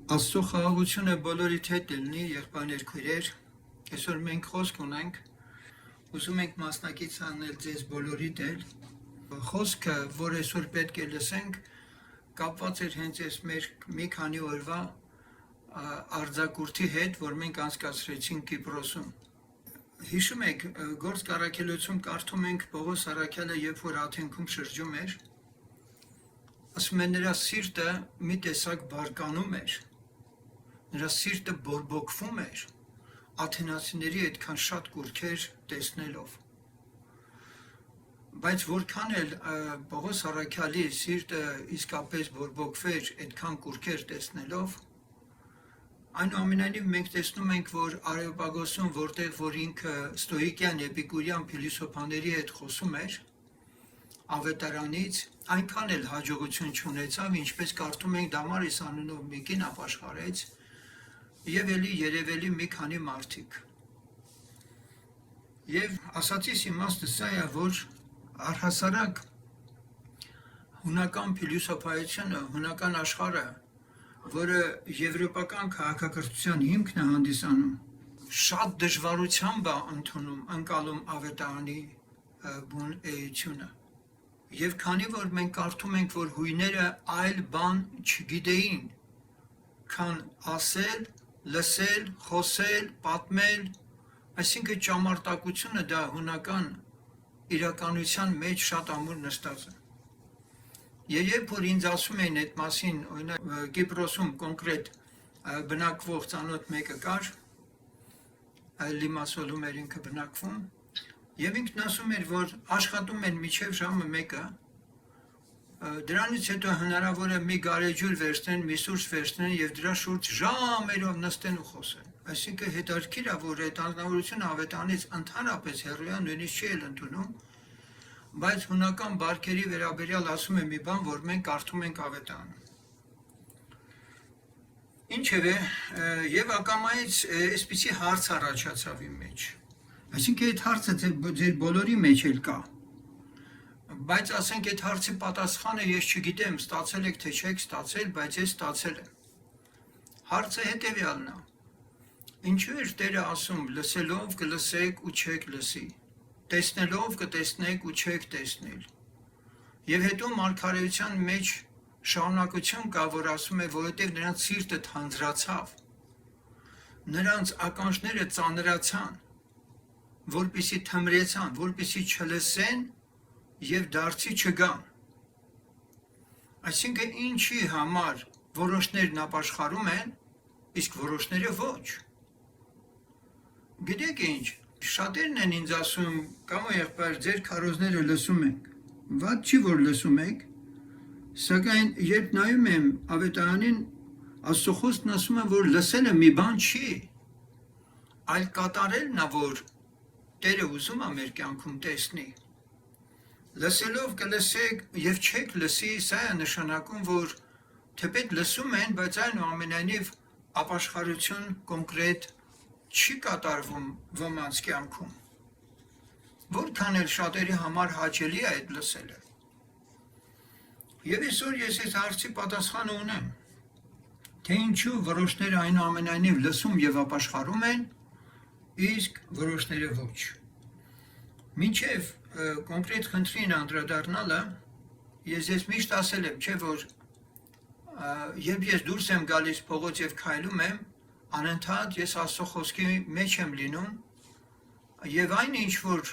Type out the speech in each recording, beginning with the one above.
Աստծո խաղաղությունը բոլորիդ հետ լինի, եղբայրներ քույրեր։ Այսօր մենք խոսք ունենք, ուզում ենք մասնակից անել ձեզ բոլորիդ էլ։ Խոսքը, որ այսօր պետք է լսենք, կապված էր հենց այս մեր մի քանի օրվա արձակուրդի հետ, որ մենք անցկացրեցինք Կիպրոսում։ Հիշում եք, Գործք առաքելոցում կարդում ենք Պողոս առաքյալը, երբ որ Աթենքում շրջում էր, ասում է նրա սիրտը մի տեսակ բարկանում էր, նրա սիրտը բորբոքվում էր աթենացիների այդքան շատ կուրքեր տեսնելով։ Բայց որքան էլ Պողոս առաքյալի սիրտը իսկապես բորբոքվեր այդքան կուրքեր տեսնելով, այնուամենայնիվ մենք տեսնում ենք, որ Արեոպագոսում, որտեղ որ ինքը ստոիկյան, էպիկուրյան փիլիսոփաների հետ խոսում էր, ավետարանից այնքան էլ հաջողություն չունեցավ, ինչպես կարդում ենք Դամարիս անունով մեկին ապաշխարեց եւ էլի երևելի մի քանի մարդիկ։ Եվ ասացիս իմաստը սա է, որ առհասարակ հունական փիլիսոփայությունը, հունական աշխարհը, որը եվրոպական քաղաքակրթության հիմքն է հանդիսանում, շատ դժվարությամբ է ընդունում, ընկալում ավետարանի բուն էությունը։ Եվ քանի որ մենք կարդում ենք, որ հույները այլ բան չգիտեին, քան ասել, լսել, խոսել, պատմել, այսինքն ճամարտակությունը դա հունական իրականության մեջ շատ ամուր նստած է։ Երբ որ ինձ ասում էին այդ մասին, օրինակ Կիպրոսում կոնկրետ բնակվող ծանոթ մեկը կար, Լիմասոլում էր ինքը բնակվում, եւ ինքն ասում էր, որ աշխատում են մինչև ժամը 1-ը, դրանից հետո հնարավոր է մի գարեջուր վերցնեն, մի սուրճ վերցնեն եւ դրա շուրջ ժամերով նստեն ու խոսեն։ Այսինքն հետաքրքիր է, որ այդ անznավորությունը ավետանից ընդհանրապես հեռու է, նույնիսկ չի էլ ընդունում, բայց հունական բարքերի վերաբերյալ ասում է մի բան, որ մենք կարդում ենք ավետարանում։ Ինչևէ, եւ ակամայից այսպիսի հարց առաջացավ իմ մեջ։ Այսինքն այդ հարցը ձեր բոլորի մեջ էլ կա, բայց ասենք այդ հարցի պատասխանը ես չգիտեմ, ստացել եք թե չեք ստացել, բայց ես ստացել եմ։ Հարցը հետևյալն է. ինչու էր Տերը ասում, լսելով կլսեք ու չեք լսի, տեսնելով կտեսնեք ու չեք տեսնել։ Եվ հետո մարգարեության մեջ շարունակություն կա, որ ասում է, որովհետև նրանց սիրտը թանձրացավ, նրանց ականջները ծանրացան, որպիսի թմրեցան, որպիսի չլսեն եւ դարձի չգան։ Այսինքն ինչի համար որոշներն ապաշխարում են, իսկ որոշները ոչ։ Գիտեք ինչ, շատերն են ինձ ասում, կամ եղբայր, ձեր քարոզները լսում ենք, վատ չի որ լսում եք, սակայն երբ նայում եմ ավետարանին, Աստծո խոսքն ասում է, որ լսելը մի բան չի, այլ կատարելն է, որ Տերը ուզում է մեր կյանքում տեսնի։ Լսելով կլսեք եւ չեք լսի, սա է նշանակում, որ թեպետ լսում են, բայց այնուամենայնիվ ապաշխարություն կոնկրետ չի կատարվում ոմանց կյանքում։ Որքան էլ շատերի համար հաճելի է այդ լսելը։ Եվ այսօր ես այս հարցի պատասխանը ունեմ, թե ինչու որոշները այնուամենայնիվ լսում եւ ապաշխարում են, իսկ որոշները ոչ։ Մինչև կոնկրետ խնդրին անդրադառնալը, ես միշտ ասել եմ, չէ՞ որ երբ ես դուրս եմ գալիս փողոց եւ քայլում եմ, անընդհատ ես Աստծո խոսքի մեջ եմ լինում, եւ այն ինչ որ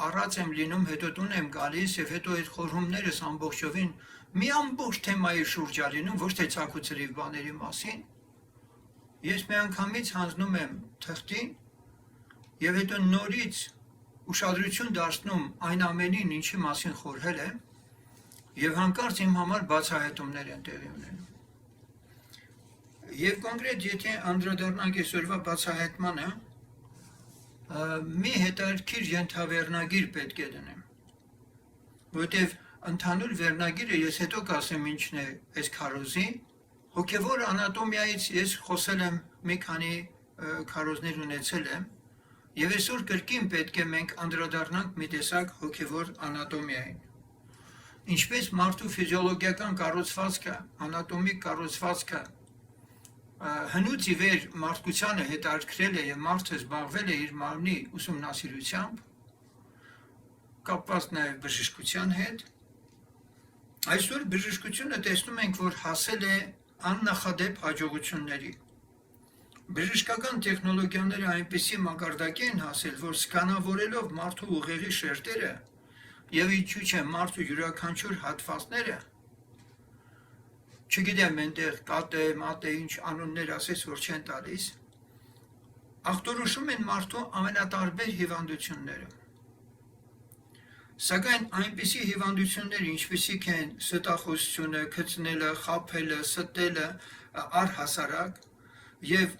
առած եմ լինում, հետո տուն եմ գալիս եւ հետո այդ խորհումներս ամբողջովին մի ամբողջ թեմայի շուրջ է լինում, ոչ թե ցակուցրիվ բաների մասին, ես միանգամից հանձնում եմ թղթին եւ հետո նորից ուշադրություն դարձնում այն ամենին, ինչի մասին խորհել եմ, եւ հանկարծ իմ համար բացահայտումներ են տեղի ունենում։ Եվ կոնկրետ եթե անդրադառնանք այսօրվա բացահայտմանը, մի հետաքրքիր ենթավերնագիր պետք է դնեմ, որովհետև ընդհանուր վերնագիրը ես հետո կասեմ ինչն է այս քարոզի, հոգևոր անատոմիայից ես խոսել եմ մի քանի քարոզներ ունեցել եմ, եւ այսօր կրկին պետք է մենք անդրադառնանք մի տեսակ հոգևոր անատոմիային։ Ինչպես մարդու ֆիզիոլոգիական կառուցվածքը, անատոմիկ կառուցվածքը հնուց ի վեր մարդկությանը հետաքրքրել է եւ մարդը զբաղվել է իր մարմնի ուսումնասիրությամբ, կապված նաեւ բժշկության հետ, այսօր բժշկությունը տեսնում ենք, որ հասել է աննախադեպ հաջողությունների։ Բժշկական տեխնոլոգիաները այնպիսի մակարդակի են հասել, որ սկանավորելով մարդու ուղեղի շերտերը եւ ինչու՞ չէ մարդու յուրաքանչյուր հատվածները, չգիտեմ այնտեղ կատե, մատե, ինչ անուններ ասես, որ չեն տալիս, ախտորոշում են մարդու ամենատարբեր հիվանդությունները։ Սակայն այնպիսի հիվանդություններ, ինչպիսիք են ստախոսությունը, քծնելը, խաբելը, ստելը, առհասարակ եւ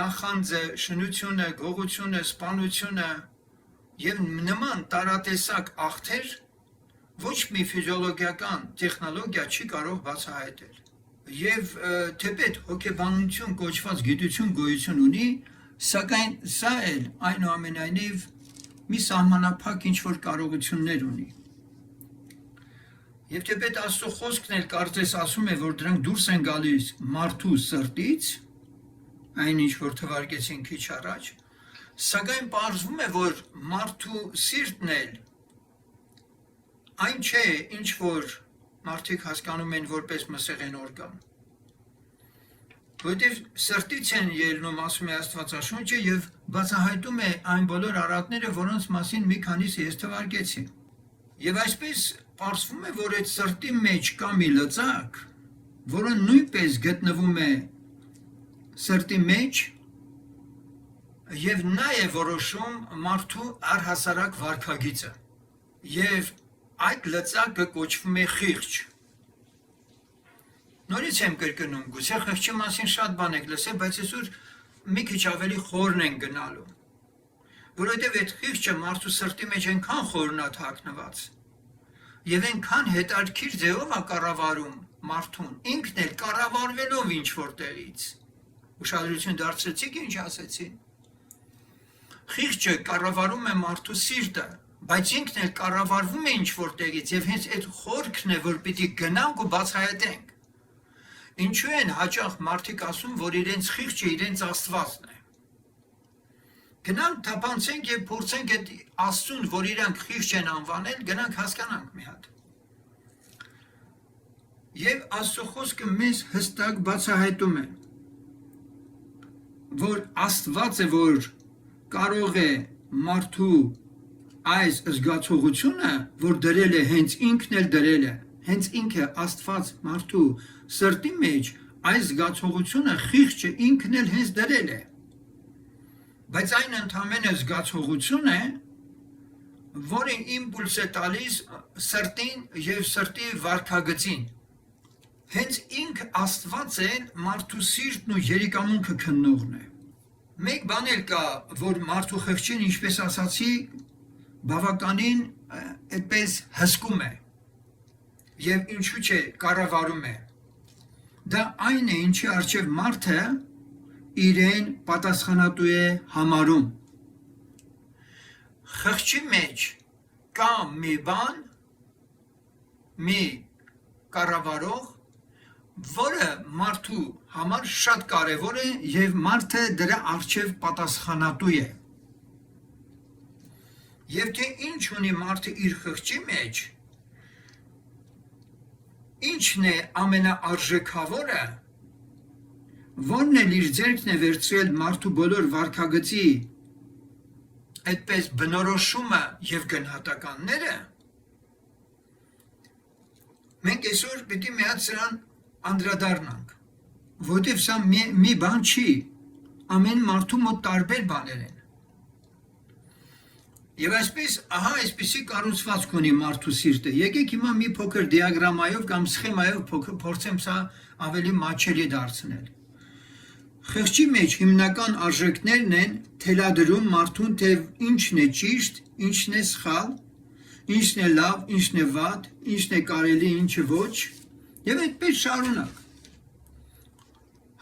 նախանձը, շնությունը, գողությունը, սպանությունը եւ նման տարատեսակ ախտեր ոչ մի ֆիզիոլոգիական տեխնոլոգիա չի կարող բացահայտել։ Եվ թեպետ հոգեբանություն կոչված գիտություն գոյություն ունի, սակայն սա էլ այնուամենայնիվ մի սահմանափակ ինչ-որ կարողություններ ունի։ Եվ թեպետ Աստծո խոսքն էլ կարծես ասում է, որ դրանք դուրս են գալիս մարդու սրտից, այն ինչ որ թվարկեցին քիչ առաջ, սակայն պարզվում է, որ մարդու սիրտն էլ այն չէ, ինչ որ մարդիկ հասկանում են որպես մսեղեն օրգան։ Որտեւ սրտից են ելնում, ասում է Աստվածաշունչը, եւ բացահայտում է այն բոլոր արատները, որոնց մասին մի քանիսը ես թվարկեցի։ Եվ այսպես պարզվում է, որ այդ սրտի մեջ կա մի լծակ, որը նույնպես գտնվում է սրտի մեջ եւ նա է որոշում մարդու առհասարակ վարքագիծը։ Եվ այդ լծակը կոչվում է խիղճ։ Նորից եմ կրկնում, գուցե խղճի մասին շատ բան եք լսել, բայց այսօր մի քիչ ավելի խորն են գնալու։ Որովհետև այդ խիղճը մարդու սրտի մեջ այնքան խորն է թաքնված, եւ այնքան հետաքրքիր ձևով է կառավարում մարդուն, ինքն էլ կառավարվելով ինչ որտեղից։ Ուշադրություն դարձրեցիք ինչ ասեցի։ Խիղճը կառավարում է մարդու սիրտը, բայց ինքն էլ կառավարվում է ինչ որտեղից, եւ հենց այդ խորքն է, որ պիտի գնանք ու բացահայտենք։ Ինչու են հաճախ մարդիկ ասում, որ իրենց խիղճը իրենց Աստվածն է։ Գնանք թափանցենք եւ փորձենք այդ Աստծուն, որ իրանք խիղճ են անվանել, գնանք հասկանանք մի հատ։ Եվ Աստծո խոսքը մեզ հստակ բացահայտում է, որ Աստված է, որ կարող է մարդու այս զգացողությունը, որ դրել է, հենց ինքն էլ դրել է, հենց ինքը Աստված մարդու սրտի մեջ այս զգացողությունը խիղճը ինքն էլ հենց դրել է։ Բայց այն ընդհանրապես զգացողություն է, որը իմպուլս է տալիս սրտին եւ սրտի վարքագծին։ Հենց ինքը Աստված է մարդու սիրտն ու երիկամունքը քննողն է։ Մեկ բան էլ կա, որ մարդու խղճին, ինչպես ասացի, բավականին այդպես հսկում է եւ ինչու՞ չէ կառավարում է։ Դա այն է, ինչի առջև մարդը իրեն պատասխանատու է համարում։ Խղճի մեջ կա մի բան, մի կառավարող, որը մարդու համար շատ կարևոր է եւ մարդը դրա առջև պատասխանատու է։ Եվ թե ինչ ունի մարդը իր խղճի մեջ, ինչն է ամենաարժեքավորը, որն էլ իր ձեռքն է վերցրել մարդու բոլոր վարքագծի այդպես բնորոշումը եւ գնահատականները, մենք այսօր պիտի մի հատ սրան անդրադառնանք, որտեղ սա մի բան չի, ամեն մարդու մոտ տարբեր բաներ են։ Եվ այսպես, ահա այսպիսի կառուցվածք ունի մարդու սիրտը։ Եկեք հիմա մի փոքր դիագրամայով կամ սխեմայով փորձեմ սա ավելի մատչելի դարձնել։ Խղճի մեջ հիմնական արժեքներն են թելադրում մարդուն, թե ինչն է ճիշտ, ինչն է սխալ, ինչն է լավ, ինչն է վատ, ինչն է կարելի, ինչը ոչ, եւ այդպես շարունակ։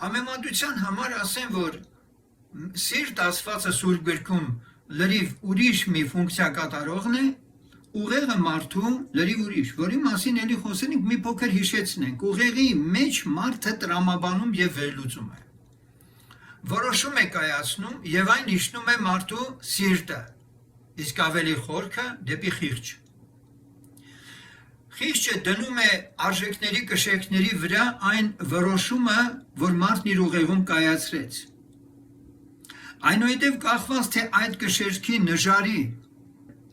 Համեմատության համար ասեմ, որ սիրտ ասվածը Սուրբ գրքում լրիվ ուրիշ մի ֆունկցիա կատարողն է, ուղեղը մարդու լրիվ ուրիշ, որի մասին էլի խոսենք մի փոքր հիշեցնենք։ Ուղեղի մեջ մարդը տրամաբանում եւ վերլուծում է։ որոշում է կայացնում եւ այն իջնում է մարդու սիրտը, իսկ ավելի խորքը դեպի խիղճ։ Խիղճը դնում է արժեքների կշերքների վրա այն որոշումը, որ մարդն իր ուղեղում կայացրեց։ Այնուհետև կախված թե այդ կշերքի նժարի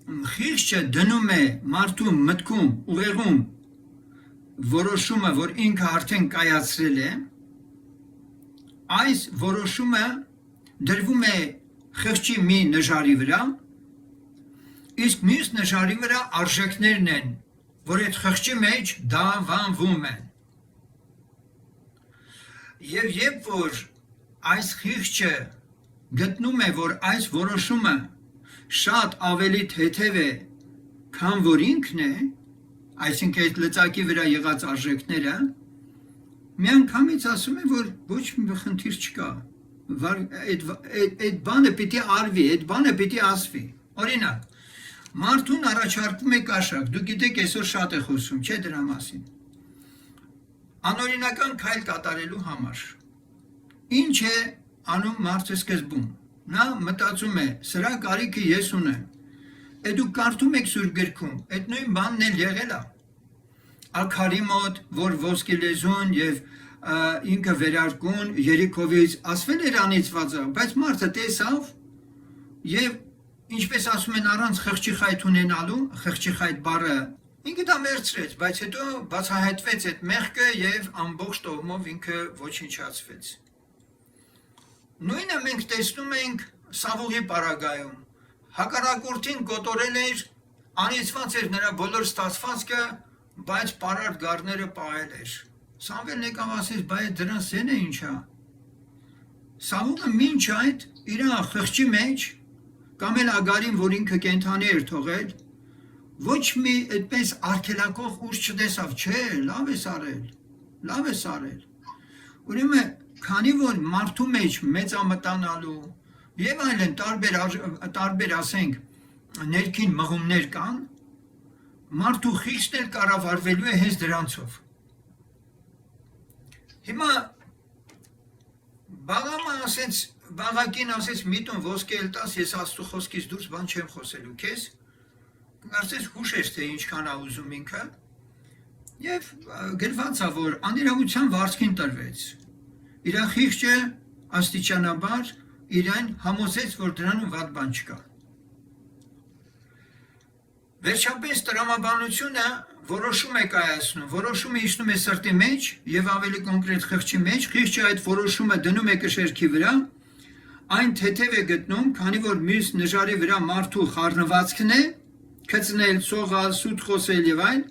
խիղճը դնում է մարդու մտքում, ուղեղում որոշումը, որ ինքը արդեն կայացրել է, այս որոշումը դրվում է խիղճի մի նժարի վրա, իսկ մյուս նժարի վրա արժեքներն են, որ այդ խիղճի մեջ դավանվում են։ Եվ երբ որ այս խիղճը գտնում է, որ այս որոշումը շատ ավելի թեթև է, քան որ ինքն է, այսինքն այդ լծակի վրա եղած արժեքները, միանգամից ասում է, որ ոչ մի խնդիր չկա, այդ բանը պիտի արվի, այդ բանը պիտի ասվի։ Օրինակ, մարդուն առաջարկում է կաշակ, դուք գիտեք այսօր շատ է խոսում, չէ դրա մասին։ Անօրինական քայլ կատարելու համար։ Ինչ է անում մարդը սկզբում։ Նա մտածում է, սրա կարիքը ես ունեմ։ Այդ դուք կարդում եք Սուրբ գրքում, այդ նույն բանն էլ եղել է։ Աքարի մոտ, որ ոսկի լեզուն եւ ինքը վերարկուն Երիքովից ասվել էր անիծվածը, բայց մարդը տեսավ եւ ինչպես ասում են առանց խղճի խայթ ունենալու, խղճի խայթ բառը ինքը դա մերցրեց, բայց հետո բացահայտվեց այդ մեղքը եւ ամբողջ տոհմով ինքը ոչնչացվեց։ Նույնը մենք տեսնում ենք Սավուղի պարագայում։ Հակառակորդին կոտորել էր, անիծված էր նրա բոլոր ստացվածքը, բայց պարարտ գառները պահել էր։ Սամվելն եկավ ասեց, բայց դրան սեն է ինչա։ Սավուղը մինչ այդ իր խղճի մեջ կամ էլ Ագարին, որ ինքը կենթանի էր թողել, ոչ մի այդպես արգելակող ուժ չտեսավ, չէ, լավ ես արել։ Ուրեմն, քանի որ մարդու մեջ մեծամտանալու եւ այլն տարբեր ասենք ներքին մղումներ կան, մարդու խիղճն էլ կառավարվելու է հենց դրանցով։ Հիմա բաղակին ասեց միտուն ոսկե էլ տաս, ես Աստծո խոսքից դուրս բան չեմ խոսելու քեզ, կարծես հուշես թե ինչքան ա ուզում ինքը, եւ գրված ա, որ անիրավության վարձքին տրվեց։ Իր խիղճը աստիճանաբար իրեն համոզեց, որ դրանում վատ բան չկա։ Վերջապես տրամաբանությունը որոշում է կայացնում, որոշումը իջնում է սրտի մեջ եւ ավելի կոնկրետ խղճի մեջ, խիղճը այդ որոշումը դնում է կշերքի վրա, այն թեթև է գտնում, քանի որ մյուս նժարի վրա մարդու խառնվածքն է, քծնել, սողալ, սուտ խոսել եւ այլ,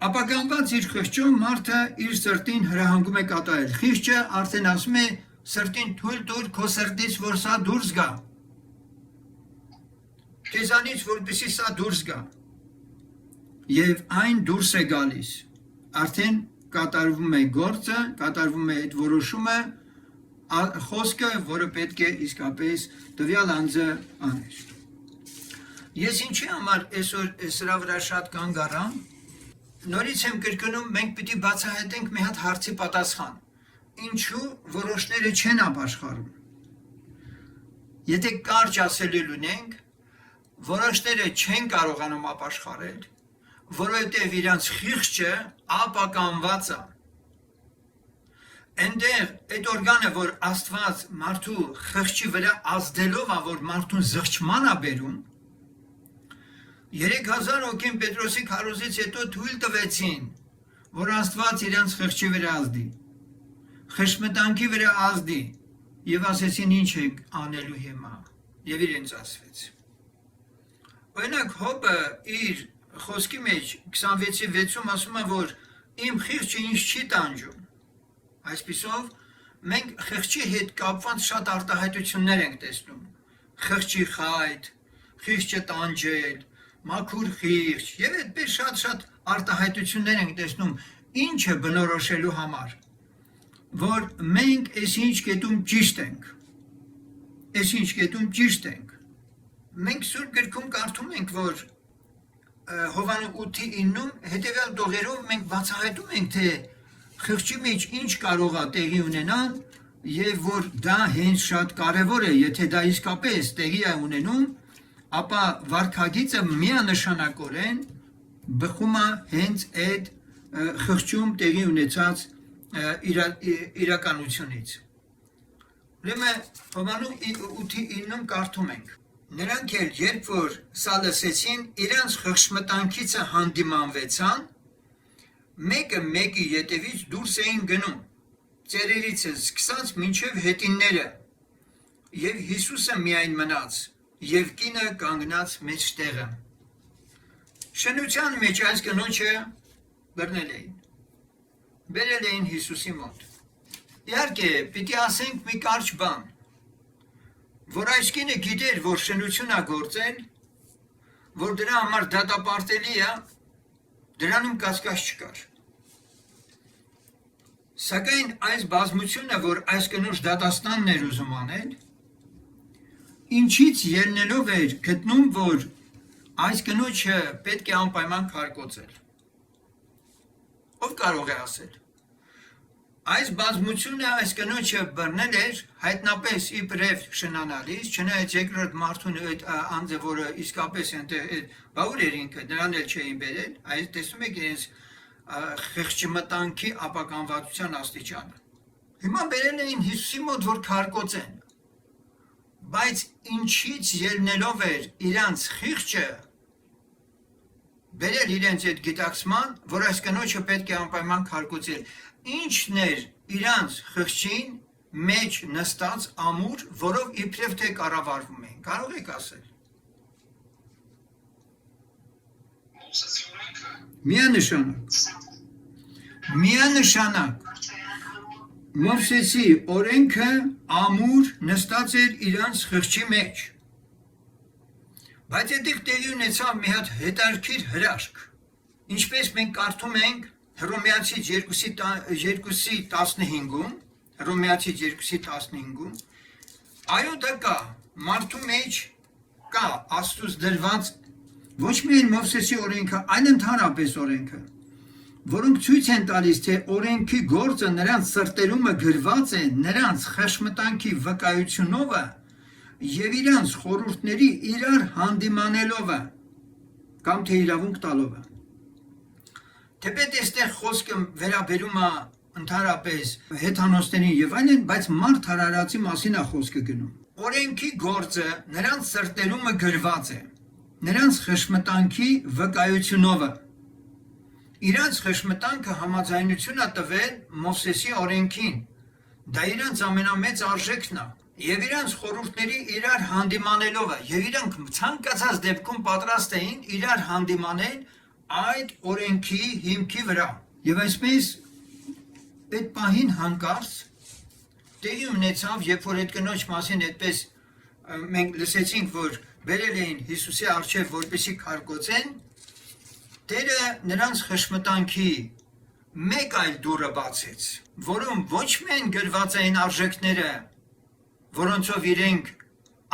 ապականված իր խղճով մարդը իր սրտին հրահանգում է կատարել։ Խիղճը արդեն ասում է սրտին թույլ տուր քո սրտից, որ սա դուրս գա։ Քեզանից որպեսզի սա դուրս գա։ Եվ այն դուրս է գալիս։ Արդեն կատարվում է գործը, կատարվում է այդ որոշումը, խոսքը, որը պետք է իսկապես տվյալ անձը աներ։ Ես ինչի համար այսօր սրա վրա շատ կանգ առա, նորից եմ կրկնում, մենք պիտի բացահայտենք մի հատ հարցի պատասխան։ Ինչու որոշները չեն ապաշխարում։ Եթե կարճ ասելու ունենք, որոշները չեն կարողանում ապաշխարել, որովհետև իրանց խիղճը ապականված է։ Այնտեղ այդ օրգանը, որ Աստված մարդու խղճի վրա ազդելով է, որ մարդուն զղջման է բերում, 3000 հոգին Պետրոսի քարոզից հետո թույլ տվեցին, որ Աստված իրանց խղճի վրա ազդի, խշմտանքի վրա ազդի, եւ ասեցին ինչ ենք անելու հիմա, եւ իրենց ասվեց։ Օրինակ Հոբը իր խոսքի մեջ 26:6-ում ասում է, որ իմ խիղճը ինձ չի տանջում։ Այսպիսով մենք խղճի հետ կապված շատ արտահայտություններ ենք տեսնում։ Խղճի խայթ, խիղճը տանջել, մաքուր խիղճ եւ այդպես շատ արտահայտություններ ենք տեսնում, ինչը բնորոշելու համար, որ մենք այսինչ կետում ճիշտ ենք։ Մենք Սուրբ գրքում կարդում ենք, որ Հովանու 8:9-ում հետևյալ տողերով մենք բացահայտում ենք, թե խղճի մեջ ինչ կարող է տեղի ունենալ, եւ որ դա հենց շատ կարեւոր է, եթե դա իսկապես տեղի է ունենում, ապա վարքագիծը միանշանակորեն բխում է հենց այդ խղճում տեղի ունեցած իրականությունից։ Ուրեմն Հովանու 8:9-ում կարդում ենք. Նրանք էլ երբ որ սա լսեցին, իրանց խղճմտանքիցը հանդիմանվեցան, մեկը մեկի ետևից դուրս էին գնում, ծերերից սկսած մինչև հետինները, եւ Հիսուսը միայն մնաց, եւ կինը կանգնած մեջտեղը։ Շնության մեջ այս կնոջը բերել էին Հիսուսի մոտ։ Իհարկե, պիտի ասենք մի կարճ բան, որ այս կինը գիտեր, որ շնություն է գործել, որ դրա համար դատապարտելի է, դրանում կասկած չկար։ Սակայն այս բազմությունը, որ այս կնոջ դատաստանն էր ուզում անել, ինչից ելնելով էր գտնում, որ այս կնոջը պետք է անպայման քարկոծել։ Ով կարող է ասել։ Այս բազմությունը այս կնոջը բռնել էր հայտնապես իբրև շնանալիս, չնայած երկրորդ մարդուն այդ անձը, որը իսկապես այնտեղ բաղուր էր ինքը, նրան էլ չէին բերել, այս տեսնում եք իրենց խղճմտանքի ապականվածության աստիճանը։ Հիմա բերել էին Հիսուսի մոտ, որ քարկոծեն, բայց ինչից ելնելով էր իրանց խիղճը բերել իրենց այդ գիտակցման, որ այս կնոջը պետք է անպայման քարկոծել, ինչն էր իրանց խղճին մեջ նստած ամուր, որով իբրև թե կառավարվում էին, կարող եք ասել։ Միանշանակ Մովսեսի օրենքը ամուր նստած էր իրանց խղճի մեջ, բայց այդտեղ տեղի ունեցավ մի հատ հետարքիր հրաշք, ինչպես մենք կարդում ենք Հռոմեացի 2:15-ում, այո դա կա, մարդու մեջ կա Աստծուց դրված ոչ միայն Մովսեսի օրենքը, այլ ընդհանրապես օրենքը, որոնք ցույց են տալիս, թե օրենքի գործը նրանց սրտերումը գրված է նրանց խղճմտանքի վկայությունով եւ իրանց խորհուրդների իրար հանդիմանելով կամ թե իրավունք տալով։ Թեպետ այստեղ խոսքը վերաբերում է ընդհանրապես հեթանոսներին եւ այլն, բայց մարդ հարարացի մասին է խոսքը գնում։ Օրենքի գործը նրանց սրտերումը գրված է նրանց խղճմտանքի վկայությունով։ Իրանց խղճմտանքը համաձայնություն է տվել Մովսեսի օրենքին։ Դա իրանց ամենամեծ արժեքն է եւ իրանց խորհուրդների իրար հանդիմանելով եւ իրանք ցանկացած դեպքում պատրաստ էին իրար հանդիմանել այդ օրենքի հիմքի վրա։ Եվ այսպես այդ պահին հանկարծ տեղի ունեցավ, երբ որ այդ կնոջ մասին այդպես մենք լսեցինք, որ բերել էին Հիսուսի առջև, որպեսզի քարկոծեն, Տերը նրանց խղճմտանքի մեկ այլ դուռը բացեց, որում ոչ միայն գրված էին արժեքները, որոնցով իրենք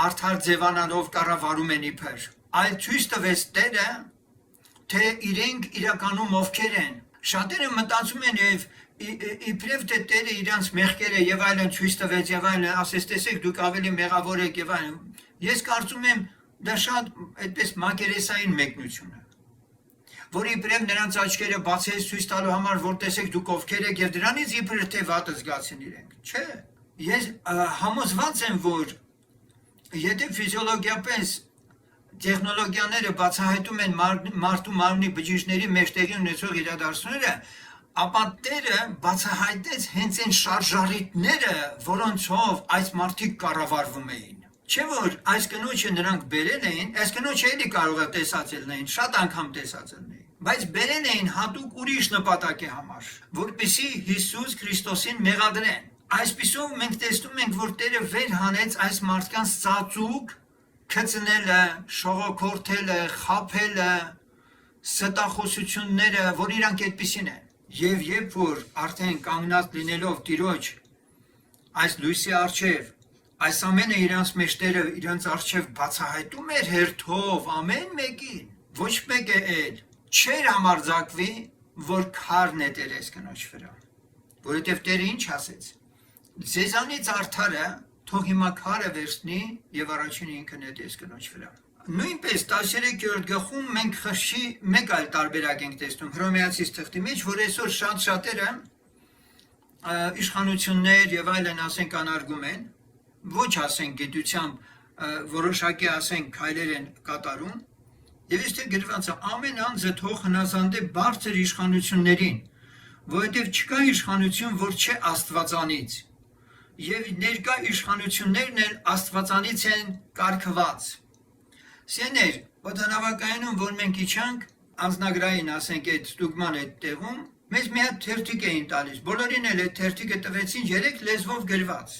արդար ձևանալով կառավարում են իբր, այլ ցույց տվեց Տերը, թե իրենք իրականում ովքեր են։ Շատերը մտածում են եւ իբրև թե Տերը իրանց մեղքերը եւ այլն ցույց տվեց եւ այլն, ասես տեսեք դուք ավելի մեղավոր եք եւ այլն։ Ես կարծում եմ դա շատ այդպես մակերեսային մեկնություն է, որ իբրև նրանց աչքերը բացեց ցույց տալու համար, որ տեսեք դուք ովքեր եք եւ դրանից իբր թե վատը զգացին իրենք։ Չէ։ Ես համոզված եմ, որ եթե ֆիզիոլոգիապես տեխնոլոգիաները բացահայտում են մարդու մարմնի բջիջների մեջ տեղի ունեցող իրադարձությունները, ապա Տերը բացահայտեց հենց այն շարժառիթները, որոնցով այս մարդիկ կառավարվում էին։ Չէ՞ որ այս կնոջը նրանք բերել էին, այս կնոջը էլի կարող է տեսածել էին, շատ անգամ տեսածել էին, բայց բերել էին հատուկ ուրիշ նպատակի համար, որպեսզի Հիսուս Քրիստոսին մեղադրեն։ Այսպիսով մենք տեսնում ենք, որ Տերը վեր հանեց այս մարդկանց ծածուկ քծնելը, շողոքորթելը, խաբելը, ստախոսությունները, որ իրանք այդպիսին են։ Եվ երբ որ արդեն կանգնած լինելով Տիրոջ այս լույսի առջև, այս ամենը իրանց մեջ Տերը իրանց առջև բացահայտում էր հերթով ամեն մեկին, ոչ մեկը էլ չէր համարձակվի, որ քարն է Տեր այս կնոջ վրա, որովհետև Տերը ինչ ասեց, Ձեզանից արդարը թող հիմա քարը վերցնի եւ առաջին ինքն է դես կնոջ վրա։ Նույնպես 13-րդ գլխում մենք խշի մեկ այլ տարբերակ ենք տեսնում Հռոմեացիս թղթի մեջ, որ այսօր շատերը իշխանություններ եւ այլն ասենք անարգում են, ոչ ասենք գիտությամբ որոշակի ասենք քայլեր են կատարում, եւ այստեղ գրված է ամեն անձը թող հնազանդե բարձր իշխանություններին, որովհետեւ չկա իշխանություն, որ չէ Աստվածանից, եւ ներկա իշխանություններն էլ Աստվածանից են կարգված։ Սեներ, օդանավակայանում, որ մենք իջանք, անձնագրային ասենք այդ ստուգման այդ տեղում, մեզ մի հատ թերթիկ էին տալիս, բոլորին էլ այդ թերթիկը տվեցին 3 լեզվով գրված,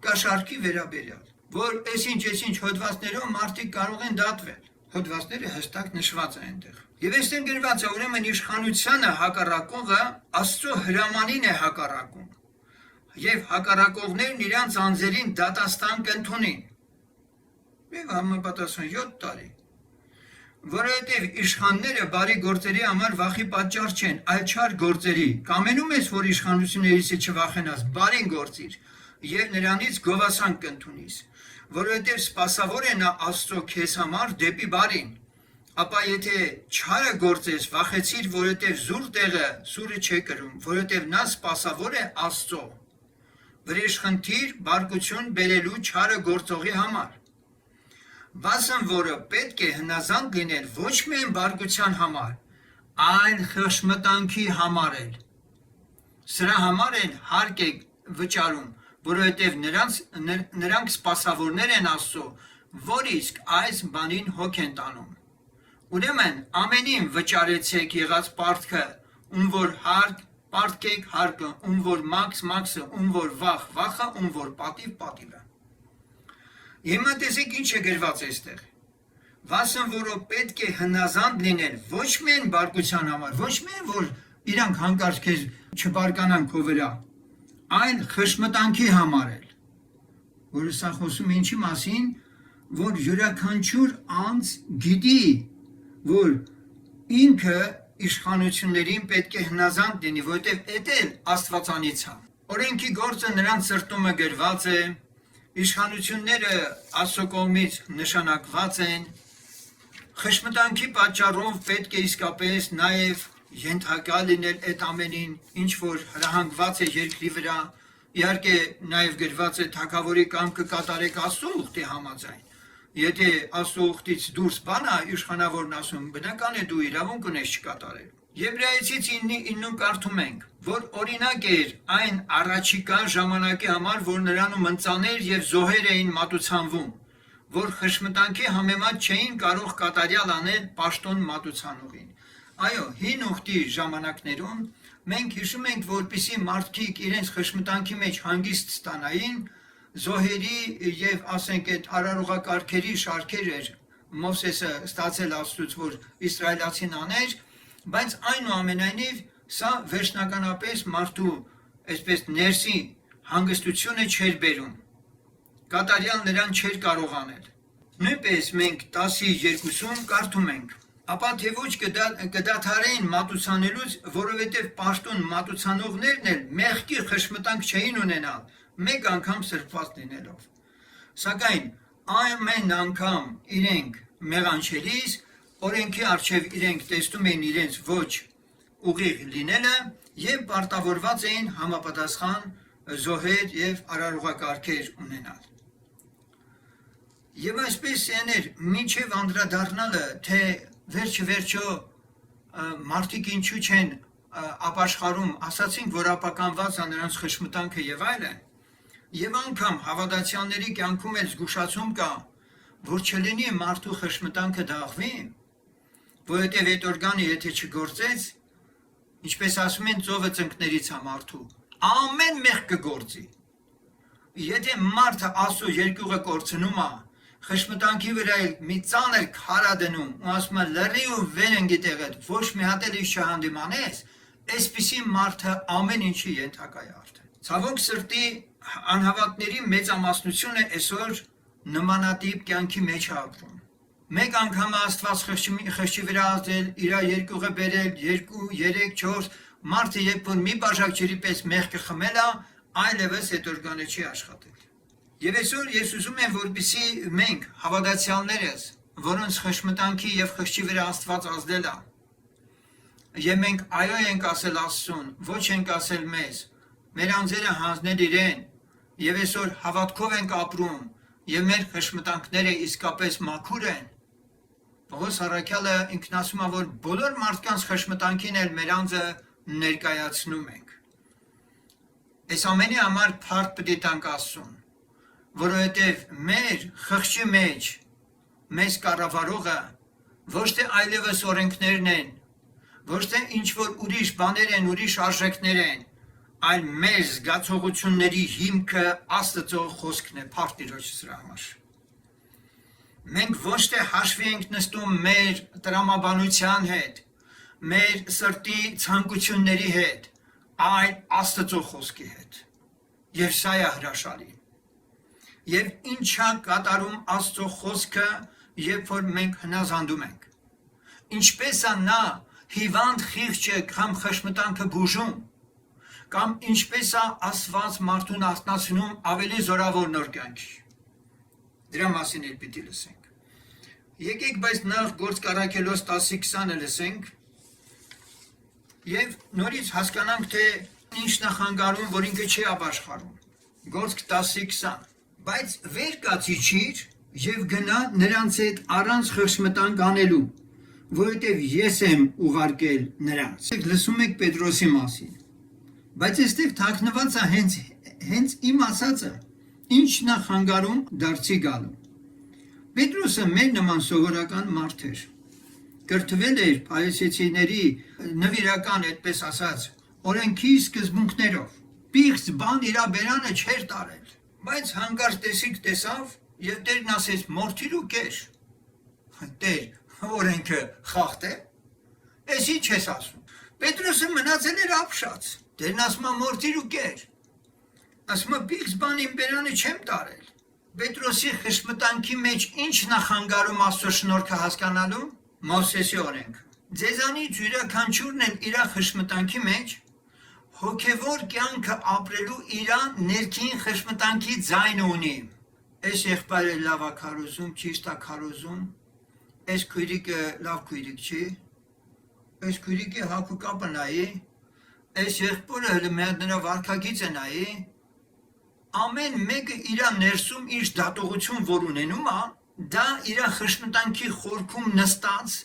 կաշառքի վերաբերյալ, որ այսինչ հոդվածներով մարդիկ կարող են դատվել, հոդվածները հստակ նշված են այնտեղ։ Եվ այստեղ գրված է, ուրեմն իշխանությանը հակառակողը Աստծո հրամանին է հակառակում, եւ հակառակողներն իրանց անձերին դատաստան կընդունին։ Եվ համապատասխան 7 տարի, որովհետև իշխանները բարի գործերի համար վախի պատճառ չեն, այլ չար գործերի, կամենում ես, որ իշխանություններից չվախենաս, բարին գործիր, եւ նրանից գովասանք կընդունիս, որովհետև սպասավոր է նա Աստծո քեզ համար դեպի բարին, ապա եթե չարը գործես, վախեցիր, որովհետև զուր տեղը սուրը չէ կրում, որովհետև նա սպասավոր է Աստծո, վրեժխնդիր բարկություն բերելու չարը գործողի համար։ Բասն որը պետք է հնազանդ լինել ոչ միայն բարկության համար, այլ խշմտանքի համար էլ։ Սրա համար էլ հարկ է վճարում, որովհետև նրանք սպասավորներ են Աստծո, որ իսկ այս բանին հոգ են տանում։ Ուրեմն ամենին վճարեցեք եղած պարտքը, ում որ հարկ պարտքեք հարկը, ում որ մաքսը, ում որ վախը, ում որ պատիվը։ Հիմա տեսեք ինչ է գրված այստեղ։ Վասն որը պետք է հնազանդ լինել ոչ միայն բարկության համար, ոչ միայն որ իրանք հանկարծ քեզ չբարկանան քո վրա, այլ խշմտանքի համար էլ։ Որը սա խոսում է ինչի մասին, որ յուրաքանչյուր անձ գիտի, որ ինքը իշխանություններին պետք է հնազանդ լինի, որովհետև դա էլ Աստվածանից է։ Օրենքի գործը նրանց սրտում գրված է, իշխանությունները Աստծո կողմից նշանակված են, խշմտանքի պատճառով պետք է իսկապես նաև ենթակա լինել այդ ամենին, ինչ որ հրահանգված է երկրի վրա, իհարկե նաև գրված է թագավորի կամքը կատարեք Աստծո ուխտի համաձայն։ Եթե Աստծո ուխտից դուրս բան է իշխանավորն ասում, բնական է դու իրավունք ունես չկատարել։ Եբրայեցից 9-ում կարդում ենք, որ օրինակ էր այն առաջիկա ժամանակի համար, որ նրանում ընծաներ եւ զոհեր էին մատուցանվում, որ խշմտանքի համեմատ չէին կարող կատարյալ անել պաշտոն մատուցանողին։ Այո, հին ուխտի ժամանակներում մենք հիշում ենք, որպիսի մարդիկ իրենց խշմտանքի մեջ հանգիստ ստանային, զոհերի եւ ասենք այդ արարողակարգերի շարքեր էր Մովսեսը ստացել Աստծուց, որ իսրայելացին աներ, բայց այնուամենայնիվ սա վերջնականապես մարդու այսպես ներսի հանգստությունը չէր բերում, կատարյալ նրան չէր կարող անել։ Նույնպես մենք 10:2-ում կարդում ենք. ապա թե ոչ կդադարեին մատուցանելուց, որովհետև պաշտոն մատուցանողներն էլ մեղքի խշմտանք չէին ունենալ, մեկ անգամ սրբված լինելով։ Սակայն ամեն անգամ իրենք մեղանչելիս, օրենքի առջև իրենք տեսնում էին իրենց ոչ ուղիղ լինելը եւ պարտավորված էին համապատասխան զոհեր եւ արարողակարգեր ունենալ։ Եվ այսպես եներ, մինչև անդրադառնալը, թե վերջո մարդիկ ինչու չեն ապաշխարում, ասացինք, որ ապականված է նրանց խշմտանքը եւ այլն, եւ անգամ հավատացյալների կյանքում էլ զգուշացում կա, որ չլինի մարդու խշմտանքը դաղվի, որովհետև այդ օրգանը եթե չգործեց, ինչպես ասում են, ծովը ծնկներից է մարդու, ամեն մեղ կգործի։ Եթե մարդը Աստծո երկյուղը կորցնում է, խշմտանքի վրա մի ծանր քարա դնում, ու ասում է լռի ու վեր ընկի տեղդ, ոչ մի հատ էլ չհանդիմանես, այսպիսի մարդը ամեն ինչի ենթակա է արդեն։ Ցավոք սրտի անհավատների մեծամասնությունը այսօր նմանատիպ կյանքի մեջ է ապրում։ Մեկ անգամ Աստված խշի վրա ազդել, իր երկյուղը բերել, 2, 3, 4, մարդը երբ որ մի բաժակ ջրի պես մեղքը խմել է, այլևս այդ օրգանը չի աշխատել։ Եվ այսօր ես ուզում եմ, որպեսզի մենք հավատացյալներս, որոնց խշմտանքի եւ խղճի վրա Աստված ազդել է, եւ մենք այո ենք ասել Աստծուն, ոչ ենք ասել մեզ, մեր անձերը հանձնել իրեն, եւ այսօր հավատքով ենք ապրում, եւ մեր խշմտանքները իսկապես մաքուր են։ Պողոս առաքյալը ինքն ասում է, որ բոլոր մարդկանց խշմտանքին էլ մեր անձը ներկայացնում ենք։ Այս ամենի համար փառք պետք է տանք Աստծուն, որովհետև մեր խղճի մեջ մեզ կառավարողը ոչ թե այլևս օրենքներն են, ոչ թե ինչ որ ուրիշ բաներ են, ուրիշ արժեքներ են, այլ մեր զգացողությունների հիմքը Աստծո խոսքն է, փառք Տիրոջ սրա համար։ Մենք ոչ թե հաշվի ենք նստում մեր տրամաբանության հետ, մեր սրտի ցանկությունների հետ, այլ Աստծո խոսքի հետ։ Եվ սա է հրաշալի։ Եվ ինչա կատարում Աստծո խոսքը, երբ որ մենք հնազանդում ենք։ Ինչպես է նա հիվանդ խիղճը կամ խշմտանքը բուժում, կամ ինչպես է Աստված մարդուն արթնացնում ավելի զորավոր նոր կյանքի։ Դրա մասին էլ պիտի լսենք։ Եկեք բայց նախ Գործք առաքելոց 10:20-ը լսենք եւ նորից հասկանանք, թե ինչ նախանգարում, որ ինքը չի ապաշխարում։ Գործք 10:20 Բայց վեր կացիչիր եւ գնա նրանց հետ առանց խշմտանք անելու, որովհետեւ ես եմ ուղարկել նրանց։ Եք լսում եք Պետրոսի մասին։ Բայց այստեղ թաքնված է հենց իմ ասածը, ինչ նախանգարում դարձի գալու։ Պետրոսը մեր նման սովորական մարդ էր։ Կրթվել էր փարիսեցիների նվիրական, այդպես ասած, օրենքի սկզբունքներով։ Պիղծ բան իր բերանը չէր տարել, բայց հանկարծ տեսավ եւ Տերն ասեց մորթիր ու կեր։ Տեր, օրենքը խախտ է։ Էս ինչ ես ասում։ Պետրոսը մնացել էր ապշած։ Տերն ասում է մորթիր ու կեր։ Ասում է պիղծ բան իմ բերանը չեմ տարել։ Պետրոսի խշմտանքի մեջ ինչ նախանգարում Աստծո շնորհքը հասկանալու Մովսեսի օրենքը։ Ձեզանից յուրաքանչյուրն են իր խշմտանքի մեջ հոգևոր կյանքը ապրելու իր ներքին խշմտանքի ձայնը ունի։ Այս եղբայրը լավ է քարոզում, ճիշտ է քարոզում, այս քույրիկը լավ քույրիկ չի, այս քույրիկի հագու կապը նայի, այս եղբորը հələ նրա վարքագիծը նայի, ամեն մեկը իր ներսում իր դատողություն որ ունենում է, դա իր խշմտանքի խորքում նստած,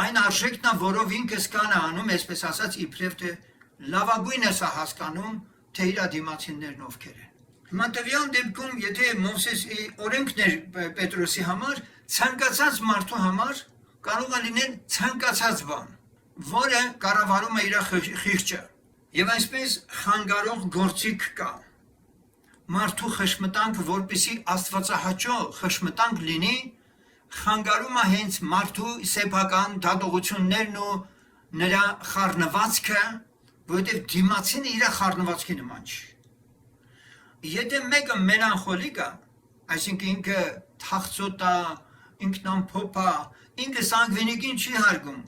այն արժեքն է, որով ինքը սկան է անում, այսպես ասած, իբրև թե լավագույնս է հասկանում, թե իր դիմացիններն ովքեր են։ Հիմա տվյալ դեպքում, եթե Մովսեսի օրենքն էր Պետրոսի համար, ցանկացած մարդու համար կարող է լինել ցանկացած բան, որը կառավարում է իր խիղճը։ Եվ այսպես խանգարող գործիք կա։ Մարդու խշմտանքը, որպեսզի աստվածահաճո խշմտանք լինի, խանգարում է հենց մարդու սեփական դատողություններն ու նրա խառնվածքը, որովհետև դիմացինը իր խառնվածքի նման չի։ Եթե մեկը մելանխոլիկ է, այսինքն ինքը թախծոտ է, ինքնամփոփ է, ինքը սանգվինիկին չի հարգում,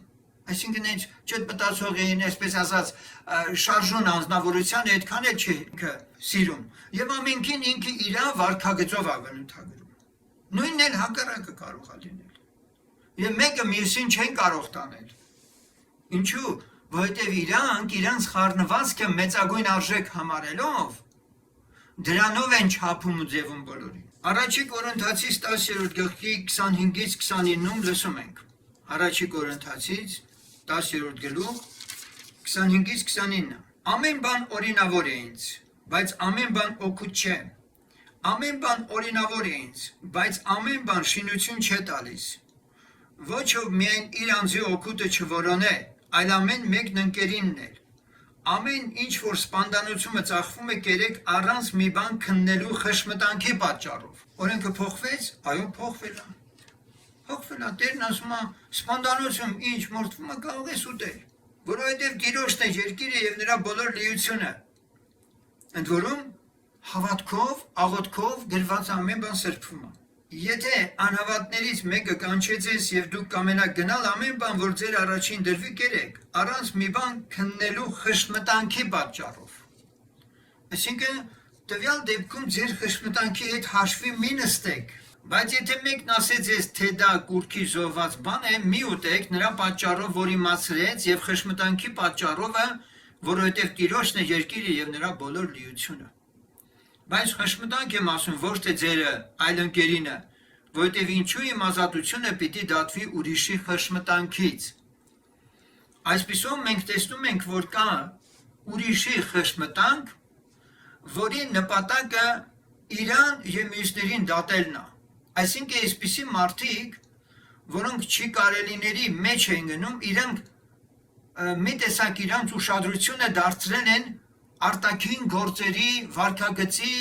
այսինքն այդ չմտածողին, այսպես ասած, շարժուն անձնավորության այդքան էլ չի ինքը սիրում, եւ ամենքին ինքը իր վարքագծով է բնութագրում։ Նույնն էլ հակառակը կարող է լինել։ Եվ մեկը մյուսին չեն կարող տանել։ Ինչու՞, որովհետև իրանց խառնվածքը մեծագույն արժեք համարելով, դրանով են չափում ու ձևում բոլորին։ Առաջի Կորինթացիս 10-րդ գլխի 25-ից 29-ում լսում ենք։ Առաջի Կորինթացիս 10-րդ գլուխ 25-ից 29։ Ամեն բան օրինավոր է ինձ, բայց ամեն բան օգուտ չէ։ Ամեն բան օրինավոր է ինձ, բայց ամեն բան շինություն չէ տալիս։ Ոչ ով միայն իր անձի օգուտը չորոնե, այլ ամեն մեկն ընկերինն էլ։ Ամեն ինչ որ սպանդանությունը ծախվում է կերեք առանց մի բան քննելու խշմտանքի պատճառով։ Օրենքը փոխվեց, այո, փոխվել է։ Փոխվել է, Տերն ասում է, սպանդանություն ինչ մորթվում է կարող ես ուտել, որովհետև Տիրոջն է երկիրը եւ նրա բոլոր լիությունը։ Ընդ որում հավատքով, աղոթքով գրված ամեն բան սրբվում է։ Եթե անհավատներից մեկը կանչե ձեզ եւ դուք կամենաք գնալ ամեն բան, որ ձեր առաջին դրվի կերեք, առանց մի բան քննելու խշմտանքի պատճառով։ Այսինքն տվյալ դեպքում ձեր խշմտանքի հետ հաշվի մի նստեք, բայց եթե մեկն ասեց ես թե դա կուրքի զոհված բան է, մի ուտեք նրա պատճառով, որ իմացրեց եւ խշմտանքի պատճառովը, որովհետեւ Տիրոջն է երկիրը եւ նրա բոլոր լիությունը։ Բայց խշմտանք եմ ասում ոչ թե ձերը, այլ ընկերինը, որովհետեւ ինչու իմ ազատությունը պիտի դատվի ուրիշի խշմտանքից։ Այսպիսով մենք տեսնում ենք, որ կա ուրիշի խշմտանք, որի նպատակը իրան եւ մյուսներին դատելն է։ Այսինքն այսպիսի մարդիկ, որոնք չի կարելիների մեջ են գնում, իրանք մի տեսակ իրանց ուշադրությունը դարձրել են արտաքին գործերի, վարքագծի,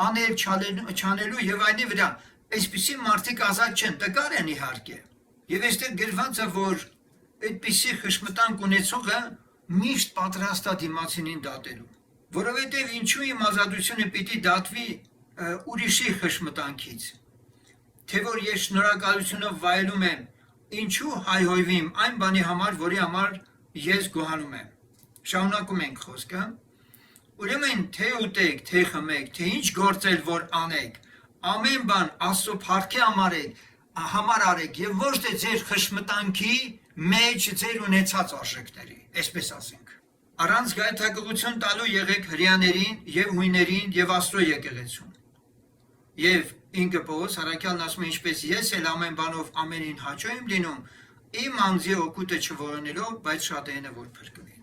անել չանելու եւ այլնի վրա։ Այսպիսի մարդիկ ազատ չեն, տկար են իհարկե։ Եվ այստեղ գրված է, որ այդպիսի խշմտանք ունեցողը միշտ պատրաստ է դիմացինին դատելու։ Որովհետեւ ինչու իմ ազատությունը պիտի դատվի ուրիշի խշմտանքից։ Թե որ ես շնորհակալությունով վայելում եմ, ինչու հայհոյվիմ այն բանի համար, որի համար ես գոհանում եմ։ Շարունակում ենք խոսքը։ Ուրեմն թե ուտեք, թե խմեք, թե ինչ գործել որ անեք, ամեն բան Աստծո փառքի համար արեք եւ ոչ թե ձեր խշմտանքի մեջ ձեր ունեցած արժեքների, այսպես ասենք։ Առանց գայթակղություն տալու եղեք հրեաներին եւ հույներին եւ Աստծո եկեղեցուն։ Եվ ինքը Պողոս առաքյալն ասում է, ինչպես ես էլ ամեն բանով ամենին հաճո եմ լինում, իմ անձի օգուտը չորոնելով, բայց շատերն է որ փրկվեն։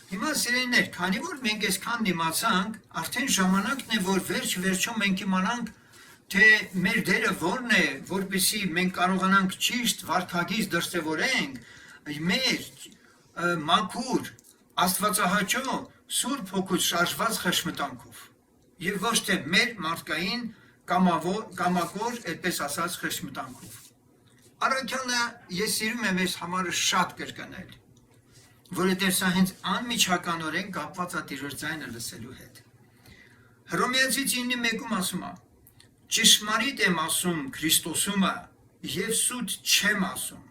Հիմա սիրելիներ, քանի որ մենք այսքան դիմացանք, արդեն ժամանակն է, որ վերջ-վերջում մենք իմանանք, թե մեր դերը որն է, որպեսզի մենք կարողանանք ճիշտ վարքագիծ դրսևորենք մեր մաքուր, աստվածահաճո, Սուրբ Հոգուց շարժված խշմտանքով։ Եվ ոչ թե մեր մարդկային կամակոր, այդպես ասած խշմտանքով։ Առաքյալը ես սիրում եմ այս համարը շատ կրկնել, որովհետև սա հենց անմիջականորեն կապված է Տիրոջ ձայնը լսելու հետ։ Հռոմեացիս 9:1-ում ասում է. ճշմարիտ եմ ասում Քրիստոսումը եւ սուտ չեմ ասում։